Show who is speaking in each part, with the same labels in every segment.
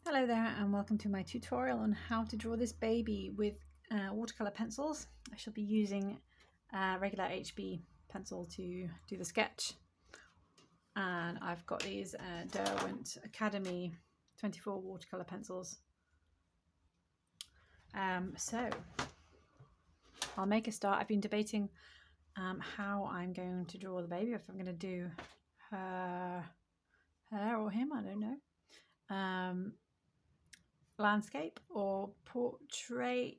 Speaker 1: Hello there and welcome to my tutorial on how to draw this baby with watercolor pencils. I shall be using a regular HB pencil to do the sketch, and I've got these Derwent Academy 24 watercolor pencils. So I'll make a start. I've been debating how I'm going to draw the baby, if I'm going to do her or him, I don't know. Landscape or portrait.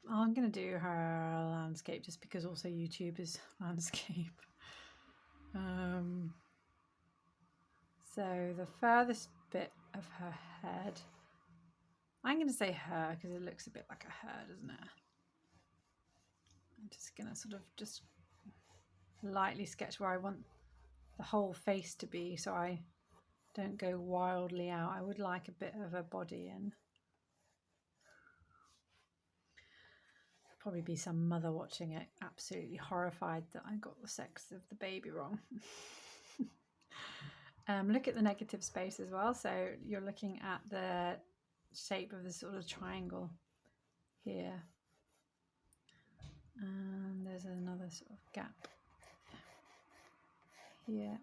Speaker 1: I'm going to do her landscape just because also YouTube is landscape. So the furthest bit of her head, I'm going to say her because it looks a bit like a her, doesn't it? I'm just going to sort of just lightly sketch where I want the whole face to be so I don't go wildly out. I would like a bit of a body in. Probably be some mother watching it absolutely horrified that I got the sex of the baby wrong. Look at the negative space as well. So you're looking at the shape of the sort of triangle here. And there's another sort of gap here.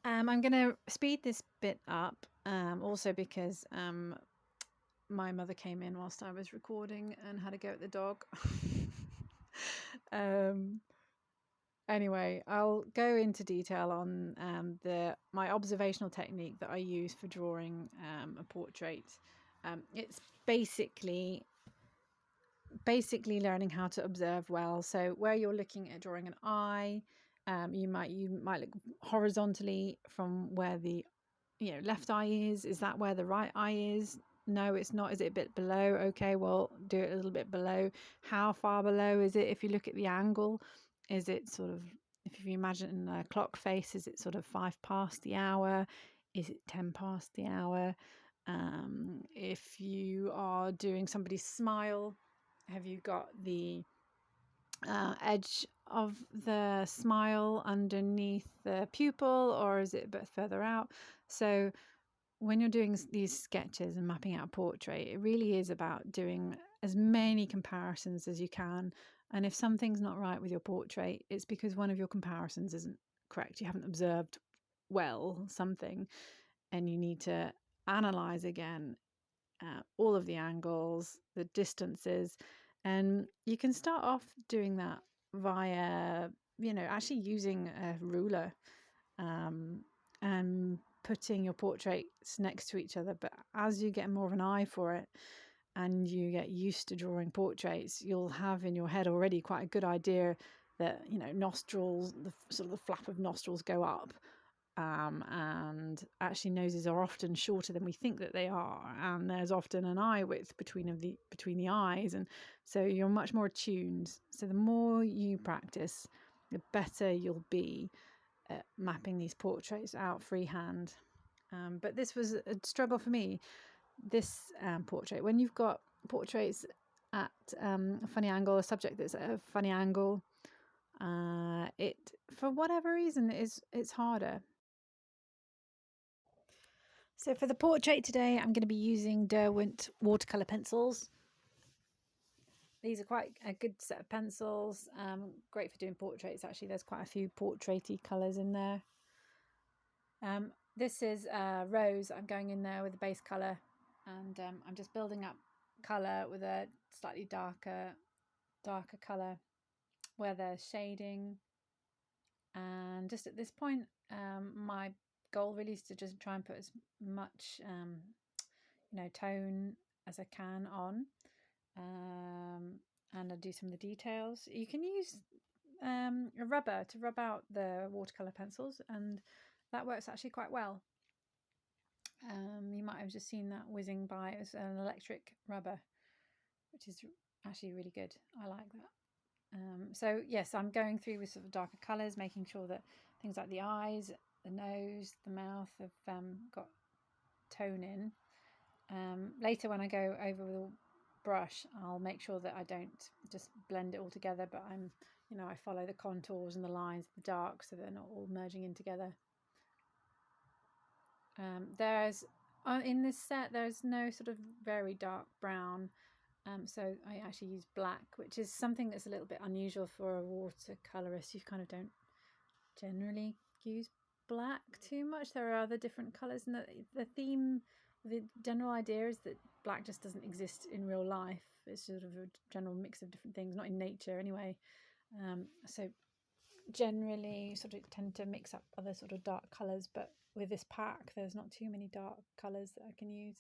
Speaker 1: I'm going to speed this bit up also because my mother came in whilst I was recording and had a go at the dog. Anyway, I'll go into detail on my observational technique that I use for drawing a portrait. It's basically learning how to observe well. So where you're looking at drawing an eye, you might look horizontally from where the left eye is. Is that where the right eye is? No, it's not. Is it a bit below? Okay, well, do it a little bit below. How far below is it? If you look at the angle, is it sort of, if you imagine a clock face, is it sort of 5 past the hour? Is it 10 past the hour? If you are doing somebody's smile, have you got the edge of the smile underneath the pupil, or is it a bit further out? So when you're doing these sketches and mapping out a portrait, it really is about doing as many comparisons as you can. And if something's not right with your portrait, it's because one of your comparisons isn't correct. You haven't observed well something, and you need to analyze again all of the angles, the distances, and you can start off doing that via, actually using a ruler and putting your portraits next to each other. But as you get more of an eye for it and you get used to drawing portraits, you'll have in your head already quite a good idea that, nostrils, the sort of the flap of nostrils go up. And actually noses are often shorter than we think that they are, and there's often an eye width between the eyes, and so you're much more attuned. So the more you practice, the better you'll be at mapping these portraits out freehand. But this was a struggle for me, this portrait. When you've got portraits at a funny angle, a subject that's at a funny angle, it, for whatever reason, it's harder. So for the portrait today, I'm going to be using Derwent watercolor pencils. These are quite a good set of pencils, great for doing portraits. Actually, there's quite a few portraity colours in there. This is Rose. I'm going in there with the base colour, and I'm just building up colour with a slightly darker colour where there's shading. And just at this point, my goal really is to just try and put as much tone as I can on, and I'll do some of the details. You can use a rubber to rub out the watercolor pencils, and that works actually quite well. You might have just seen that whizzing by. It's an electric rubber, which is actually really good. I like that. So yes, I'm going through with sort of darker colours, making sure that things like the eyes, the nose, the mouth have got tone in. Later when I go over with a brush, I'll make sure that I don't just blend it all together, but I'm you know, I follow the contours and the lines, the dark, so they're not all merging in together. There's in this set there's no sort of very dark brown, so I actually use black, which is something that's a little bit unusual for a watercolorist. You kind of don't generally use black too much. There are other different colors, and the theme, the general idea is that black just doesn't exist in real life. It's sort of a general mix of different things, not in nature anyway. So generally sort of tend to mix up other sort of dark colors, but with this pack there's not too many dark colors that I can use.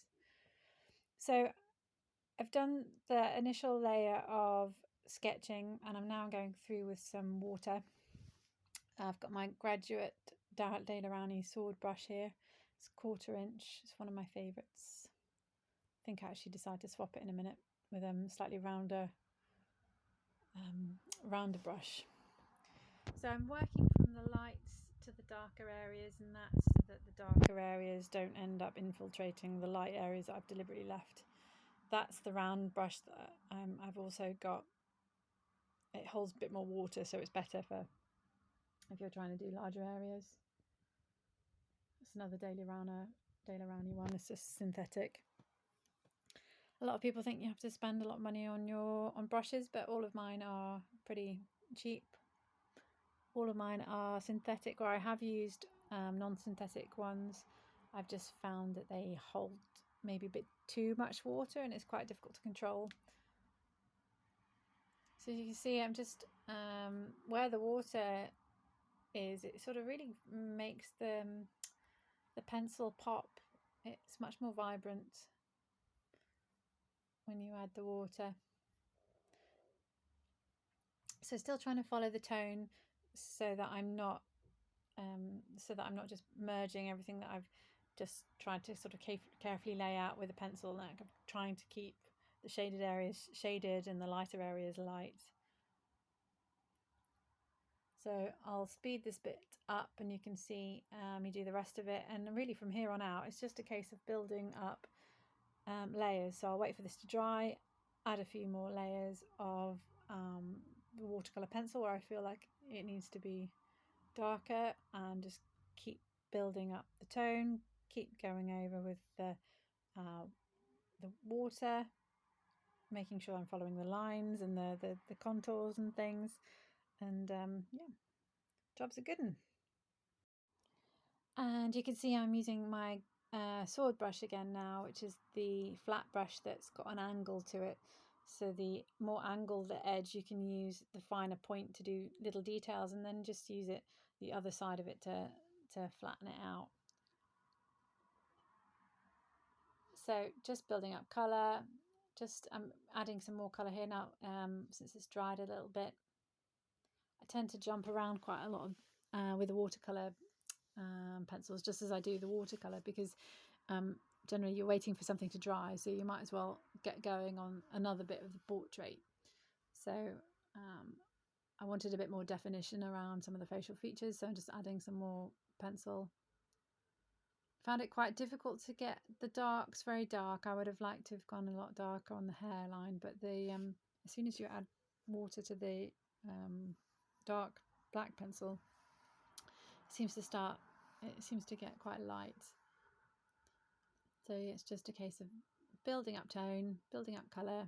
Speaker 1: So I've done the initial layer of sketching, and I'm now going through with some water. I've got my graduate Daler-Rowney sword brush here. It's 1/4 inch. It's one of my favourites. I think I actually decide to swap it in a minute with a slightly rounder brush. So I'm working from the lights to the darker areas, and that's so that the darker areas don't end up infiltrating the light areas that I've deliberately left. That's the round brush that I've also got. It holds a bit more water, so it's better for if you're trying to do larger areas. It's another Daler-Rowney one. It's just synthetic. A lot of people think you have to spend a lot of money on brushes, but all of mine are pretty cheap. All of mine are synthetic, or I have used non-synthetic ones. I've just found that they hold maybe a bit too much water, and it's quite difficult to control. So you can see I'm just where the water is, it sort of really makes the pencil pop. It's much more vibrant when you add the water. So still trying to follow the tone so that I'm not just merging everything that I've just tried to sort of carefully lay out with a pencil. Like I'm trying to keep the shaded areas shaded and the lighter areas light. So I'll speed this bit up, and you can see me do the rest of it, and really from here on out it's just a case of building up layers. So I'll wait for this to dry, add a few more layers of the watercolor pencil where I feel like it needs to be darker, and just keep building up the tone, keep going over with the water, making sure I'm following the lines and the contours and things, and yeah, job's a good one. And you can see I'm using my sword brush again now, which is the flat brush that's got an angle to it. So the more angled the edge, you can use the finer point to do little details, and then just use it the other side of it to flatten it out. So just building up colour, just adding some more colour here now since it's dried a little bit. I tend to jump around quite a lot with the watercolour pencils, just as I do the watercolour, because generally you're waiting for something to dry, so you might as well get going on another bit of the portrait. So I wanted a bit more definition around some of the facial features, so I'm just adding some more pencil. Found it quite difficult to get the darks very dark. I would have liked to have gone a lot darker on the hairline, but the as soon as you add water to the dark black pencil, it seems to get quite light. So it's just a case of building up tone, building up colour,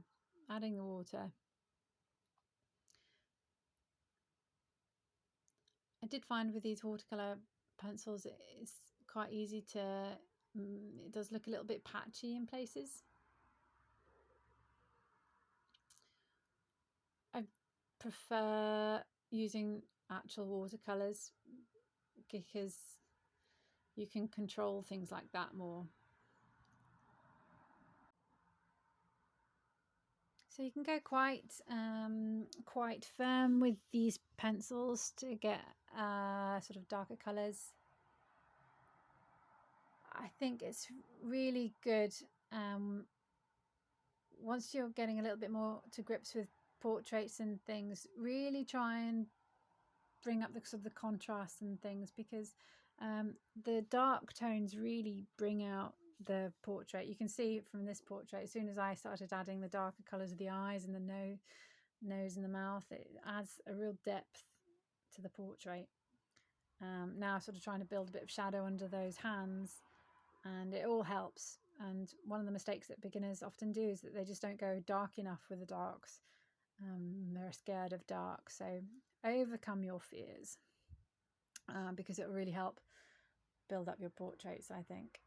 Speaker 1: adding the water. I did find with these watercolour pencils it's quite easy to, it does look a little bit patchy in places. I prefer using actual watercolours because you can control things like that more. So you can go quite firm with these pencils to get sort of darker colours. I think it's really good once you're getting a little bit more to grips with portraits and things, really try and bring up the sort of the contrast and things, because the dark tones really bring out the portrait. You can see from this portrait, as soon as I started adding the darker colours of the eyes and the nose and the mouth. It adds a real depth to the portrait. Now sort of trying to build a bit of shadow under those hands, and it all helps. And one of the mistakes that beginners often do is that they just don't go dark enough with the darks. They're scared of dark. So overcome your fears, because it will really help build up your portraits, I think.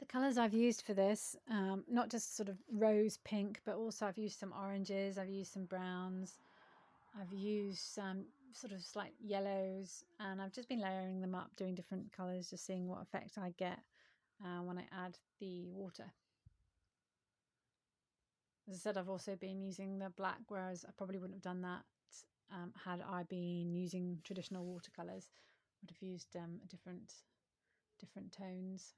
Speaker 1: The colours I've used for this, not just sort of rose pink, but also I've used some oranges, I've used some browns, I've used some sort of slight yellows, and I've just been layering them up, doing different colours, just seeing what effect I get when I add the water. As I said, I've also been using the black, whereas I probably wouldn't have done that had I been using traditional watercolours. I would have used different tones.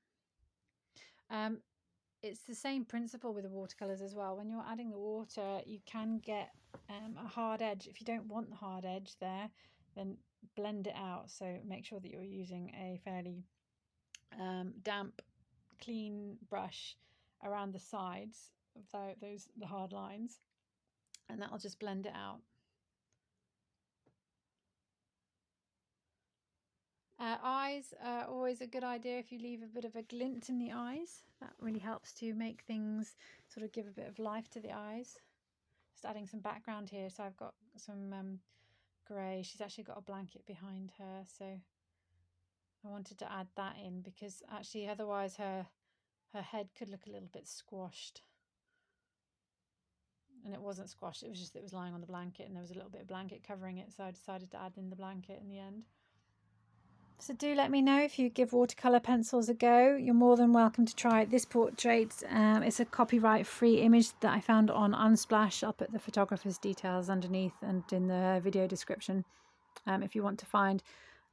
Speaker 1: It's the same principle with the watercolours as well. When you're adding the water, you can get a hard edge. If you don't want the hard edge there, then blend it out. So make sure that you're using a fairly damp, clean brush around the sides of the hard lines, and that'll just blend it out. Eyes are always a good idea if you leave a bit of a glint in the eyes. That really helps to make things sort of give a bit of life to the eyes. Just adding some background here. So I've got some grey. She's actually got a blanket behind her, so I wanted to add that in because actually otherwise her head could look a little bit squashed. And it wasn't squashed, it was just that it was lying on the blanket and there was a little bit of blanket covering it, so I decided to add in the blanket in the end. So do let me know if you give watercolour pencils a go. You're more than welcome to try it. This portrait, it's a copyright-free image that I found on Unsplash. I'll put the photographer's details underneath and in the video description. If you want to find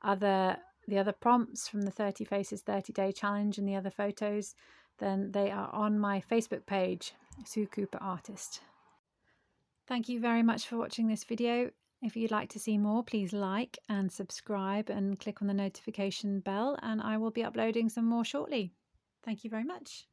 Speaker 1: the other prompts from the 30 Faces 30-day challenge and the other photos, then they are on my Facebook page, Sue Cooper Artist. Thank you very much for watching this video. If you'd like to see more, please like and subscribe and click on the notification bell, and I will be uploading some more shortly. Thank you very much.